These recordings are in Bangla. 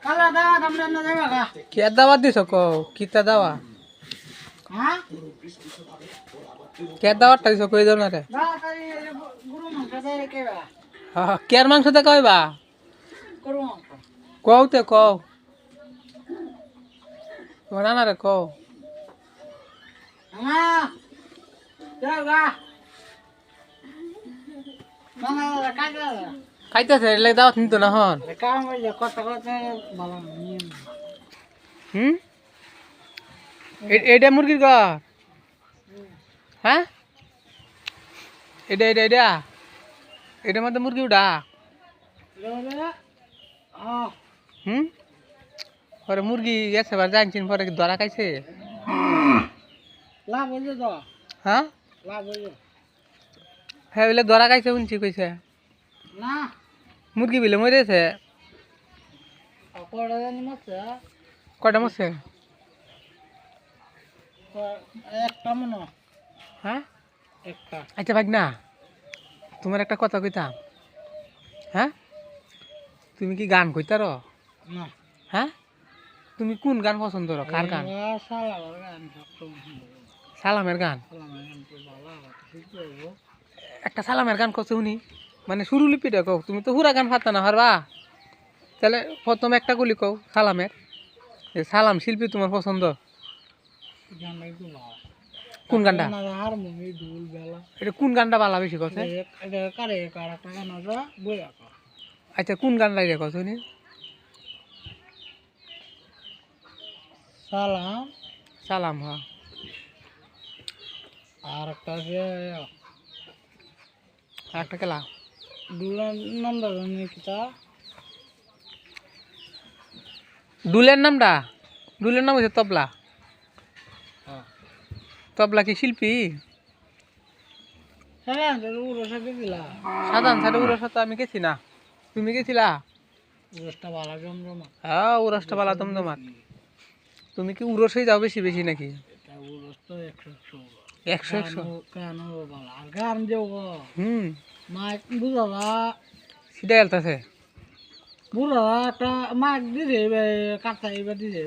কালা দাওয়া আমরা না যাবা গা কে দাওয়া দিছ কো কিতা দাওয়া হ্যাঁ কে দাওয়াটা দিছ কই দাও না রে দাওয়া তাই গুরু মাংস দেয় কেবা হ্যাঁ কের মাংস দে কইবা গুরু মাংস কওতে কও তোমার না রে কও হ্যাঁ যাও গা মামা কাজা খাইতেছে এলে দাওয়াত নিত না হন কাম হইলে কথা কথা ভালো নিয়ম হুম এটা মুরগির ঘর হ্যাঁ এটার মধ্যে মুরগি উড়া হুম পরে মুরগি গেছে বার জানছেন পরে কি ধরা খাইছে লাভ হইলে তো হ্যাঁ লাভ হইলে হ্যাঁ বলে ধরা খাইছে শুনছি কইছে না মুরগি বিলে মরেছে কড়া জানি মাছে কটা মরছে একটা মনে হ্যাঁ একটা আচ্ছা ভাই না তোমার একটা কথা কইতাম হ্যাঁ তুমি কি গান কইতার না হ্যাঁ তুমি কোন গান পছন্দ করো কার গান সালাবার গান সালামের গান সালামের গান তো ভালো শিখতে হইব একটা সালামের গান করছো উনি মানে শুরু লিপিটা কও তুমি তো হুরা গান ফাতা না হারবা তাহলে প্রথম একটা গুলি কও সালামের যে সালাম শিল্পী তোমার পছন্দ গানটা একটু ভালো কোন গানটা হারমোনি ঢোল বেলা এটা কোন গানটা ভালো বেশি কথা এটা কারে কার একটা গান আছে বই আঁকা আচ্ছা কোন গান লাগে কথা উনি সালাম সালাম হ্যাঁ আর একটা আছে একটা খেলা দুলান নন্দনী কিতা দুলের নামটা দুলের নাম হচ্ছে তবলা তবলা কি শিল্পী হ্যাঁ উড়ো সাথে দিলা সাধারণ সাথে উড়ার সাথে আমি গেছি না তুমি গেছিলা উড়োটা ভালো জমজমা হ্যাঁ উড়াসটা পালা তোমার তুমি কি উড়সেই যাও বেশি বেশি নাকি এটা উড়োস তো 100 গান ভালো আর গান দেব হুম মাইক বুঝাবা সিধা গেলতাছে বুড়া একটা মাইক দিছে কাটা এবার দিছে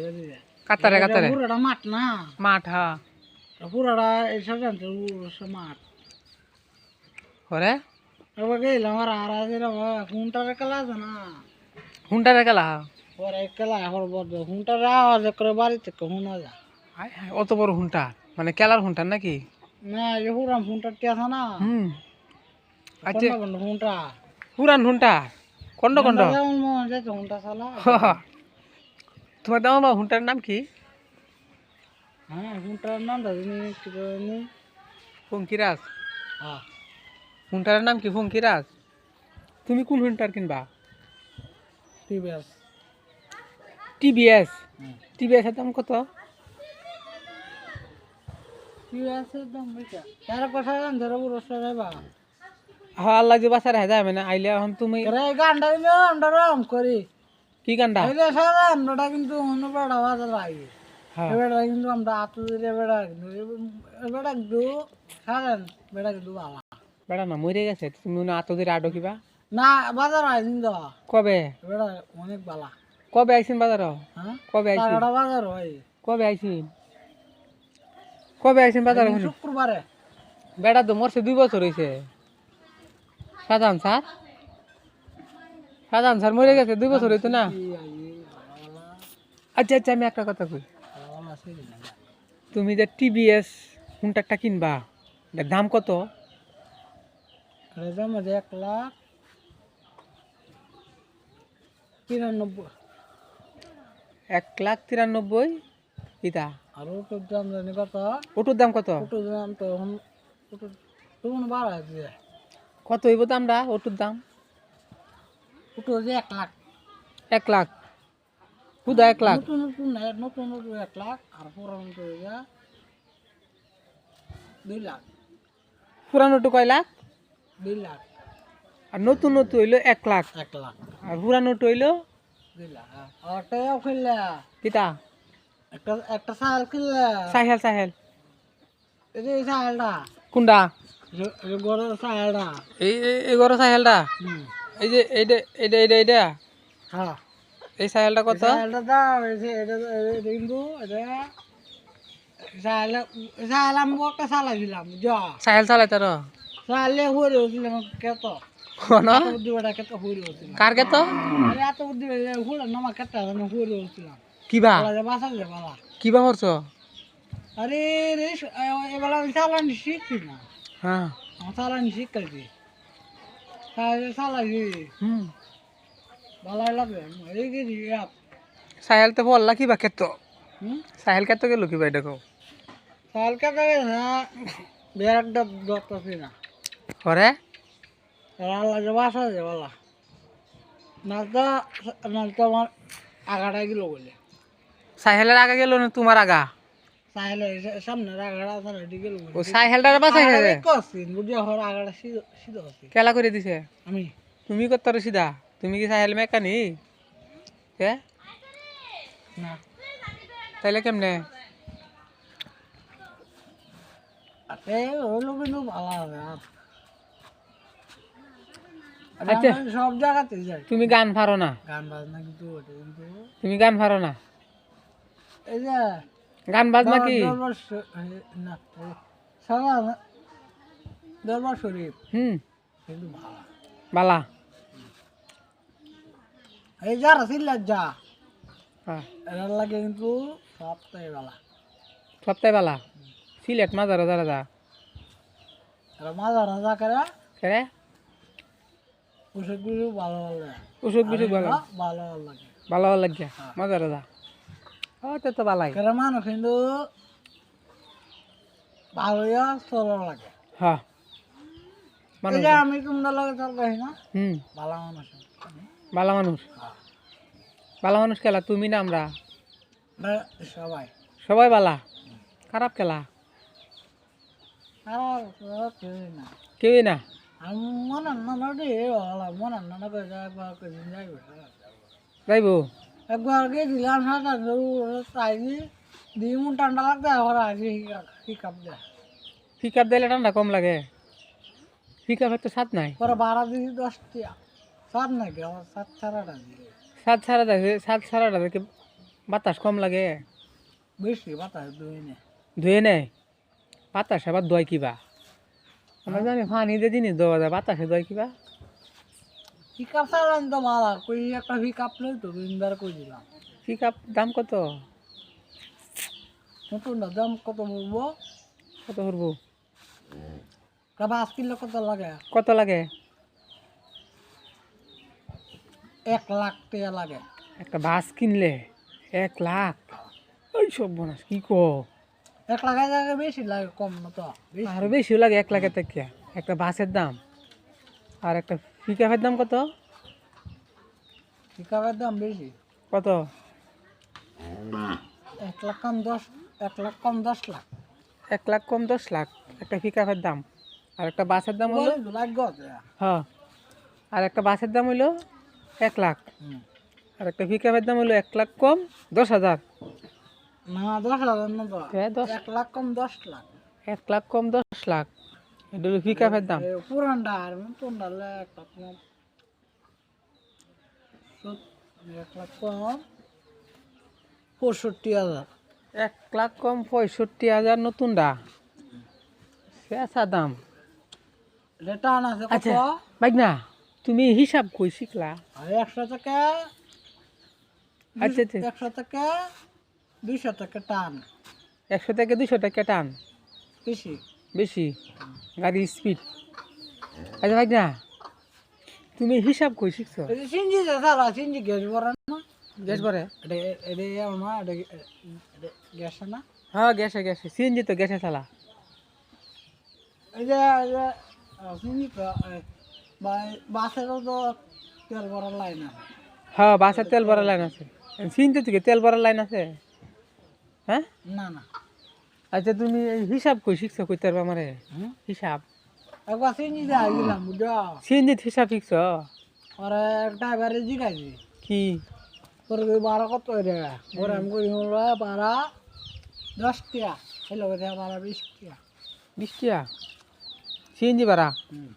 কাতারে পুরাটা মাঠ না মাঠ হ্যাঁ পুরাটা এই সাজানতে উড়োস মাঠ ওরে এবার গেলাম আর আছে হুন্টারে খেলা আছে না হুন্ডারে গেলা পরে খেলা এখন বদ্ধ হুন্টারে আওয়াজ করে বাড়ি থেকে শোনা যায় অত বড় হুন্টা মানে কেলার হুন্টার নাকি না এই হুরাম হুন্টারটি আছে না হুম আচ্ছা হুন্টা পুরান হুন্টা কন্ড কন্ড হুন্টা চালা তোমার দাম হুন্টার নাম কি হ্যাঁ হুন্টার নাম জানি ফঙ্কিরাজ হ্যাঁ হুন্টারের নাম কি ফঙ্কিরাজ তুমি কোন হুন্টার কিনবা টিভিএস টিভিএস টিভিএস এর দাম কত টিভিএসের দাম বেশি তার কথা জান ধরে উড়োসটা যাবা হ্যাঁ আল্লাহ যে বাসার হেদা হবে না আইলে এখন তুমি রে গানটা নিও আমরা রাম করি কি গানটা এই যে সারা আমরা কিন্তু অন্য বড় আওয়াজ লাগে হ্যাঁ এবারে কিন্তু আমরা আতো দিলে এবারে কিন্তু সারা বেড়া কিন্তু ভালো বেড়া না মরে গেছে তুমি আত দিয়ে আডো কিবা না বাজার হয় কিন্তু কবে এবারে অনেক ভালো কবে আইছেন বাজার হ্যাঁ কবে আইছেন টাকাটা বাজার হয় কবে আইছেন কবে আইছেন বাজার শুক্রবারে বেড়া তো মরছে 2 বছর হয়েছে সাধারণ স্যার মরে গেছে 2 বছর হইতো না আচ্ছা আচ্ছা আমি একটা কথা কই তুমি যে টিভিএস হুন্টারটা কিনবা এটার দাম কত দাম আছে 1,93,000 1,93,000 ইতা আর ওটার দাম জানি কত ওটার দাম কত ওটার দাম তো এখন ওটার তখন বাড়া আছে কত হইব দামটা ওটার দাম ওটা হচ্ছে 1,00,000 1 লাখ খুদা 1 লাখ নতুন নতুন 1,00,000 আর পুরানো তো 2 লাখ পুরানোটা কয় লাখ 2 লাখ আর নতুন নতুন হইলো 1 লাখ 1,00,000 আর পুরানোটা হইলো 2 লাখ আর টাকাও খেললা কিতা একটা সাল খেললা সাহেল এই যে সালটা কোনটা গড়ের সালটা এই 11 সাহেলটা এই যে এইটা হ্যাঁ এই সাইকেলটা কত এটা দাম এটা কিন্তু এটা সাইলাম একটা চালাই দিলাম যা সাইকেল চালাই তার চালে হয়ে হচ্ছিলাম কেত কোন এত বুদ্ধি বেটা কেত হয়ে হচ্ছিলাম কার কে তো আরে এত বুদ্ধি হুড়া নামা কেত হয়ে হচ্ছিলাম কিবা বাসা যে বালা কিবা করছ আরে রে এবার আমি চালানি শিখছি না হ্যাঁ আমার চালানি শিখতেছি চালাই হুম ভালাই লাগে এই গেছি সাইকেল তো বললা কিবা কেত হুম সাইকেল কেত গেল কিবা এটা কও চাল কেটে গেছে না বেড়াকটা ধরতেছি না করে আল্লাহ যে বাসা যে বলা নাচটা আমার আগাটাই গেল বলে সাইকেলের আগে গেল না তোমার আগা চাইলে সামনে আগাটা আছে রেডি গেল ও সাইকেলটার বাসায় গেছে করছিন বুঝি হর আগাটা সিধা আছে কেলা করে দিছে আমি তুমি কত সিধা তুমি কি সাইকেল মেকানিক কে না তাইলে কেমনে এ হলো কিন্তু ভালো হবে আচ্ছা। সব জায়গাতে যাই তুমি গান পারো না গান বাজনা কিন্তু ওটা কিন্তু তুমি গান পারো না এই যে গান বাজনা কি দরবার না সারা দরবার শরীফ হুম কিন্তু ভালো বালা এই যারা সিল্লার যা হ্যাঁ এর লাগে কিন্তু সবটাই ভালো সপ্তাহে বালা সিলেট মাজারো যারা যা এরা মাঝা রাজা করে কে ওষুধ গুলো ভালো ভালো ওষুধ বিসুখ ভালো ভালো ভালো লাগে ভালো ভালো লাগিয়া মাজারো যা ওটা তো বালাই কেরা মানুষ কিন্তু ভালোই চলো লাগে হ্যাঁ এই যে আমি তোমরা লাগে চল গাই না হুম ভালো মানুষ বালা মানুষ বালা মানুষ খেলা তুমি না আমরা সবাই সবাই বালা খারাপ খেলা আর কেউই না কেউই না আমি মনে না রে ভালো মনে না করে একবার যাইবে যাইবো একবার গেছিলাম সাঁতার চাইনি দিয়ে মন ঠান্ডা লাগতে এখন আসি হিকাপ দেয় পিক আপ দিলে ঠান্ডা কম লাগে পিক আপের তো স্বাদ নাই পরে 12 দিন 10 টিয়া সাত নাকি আমার 7 ছাড়াটা দিয়ে স্বাদ ছাড়াটা দেখে বাতাস কম লাগে বেশি বাতাস দুই নে ধুয়ে নেয় বাতাস আবার দয় কিবা আমরা জানি পানি দিয়ে জিনিস দেওয়া যায় বাতাসে দয় কিবা হিকাপ চালান তো ভালো কই একটা হিকাপ লই তো দিনবার কই দিলাম পিক আপ দাম কত নতুন দাম কত বলবো কত করবো 5 কিলো কত লাগে কত লাগে 1 লাখ টাকা লাগে একটা বাস কিনলে 1 লাখ ওই সব বোনাস কি কো 1 লাখের জায়গায় বেশি লাগে কম না তো বেশি আরো বেশিও লাগে 1 লাখের থেকে একটা বাসের দাম আর একটা পিক আপের দাম কত হিকাপের দাম বেশি কত 1 লাখ কম 10 লাখ 1 লাখ কম 10 লাখ একটা পিক আপের দাম আর একটা বাসের দাম হলো লাগবে হ্যাঁ আর একটা বাসের দাম হইলো 1 লাখ আর একটা পিক আপের দাম হইলো 1 লাখ কম 10,000 না 10,000 না তো হ্যাঁ 1 লাখ কম 10 লাখ 1 লাখ কম 10 লাখ এটা হলো পিক আপের দাম পুরানটা আর নতুন ডালে 1 লাখ কম 1 লাখ কম 65,000 1 লাখ কম 65,000 নতুনটা শেষা দাম রিটার্ন আছে কত আচ্ছা ভাই না তুমি হিসাব কই শিখলা আর 100 টাকা আচ্ছা আচ্ছা 100 টাকা 200 টাকা টান 100 থেকে 200 টাকা টান বেশি বেশি গাড়ি স্পিড আচ্ছা ভাই না তুমি হিসাব কই শিখছো এই সিনজি যে সারা সিনজি গ্যাস ভরা না গ্যাস ভরে এটা এটা ইয়াও না এটা গ্যাস না হ্যাঁ গ্যাসে গ্যাসে সিএনজি তো গ্যাসে চালা এই যে সিনজি বাসেরও তো তেল ভরার লাইন আছে হ্যাঁ বাসের তেল ভরা লাইন আছে সিএনজি থেকে তেল ভরার লাইন আছে হ্যাঁ না না আচ্ছা তুমি এই হিসাব কই শিখছো কইতে পারবা আমারে হিসাব একবার সিনজি দিয়ে গেলাম বুঝো সিএনজি হিসাব শিখছো আর ড্রাইভারে জিগাইছি কি তোর ভাড়া কত রে ওরা আমি কই হলো ভাড়া 10 টাকা হলো ভাড়া 20 টাকা 20 টাকা সিএনজি ভাড়া হুম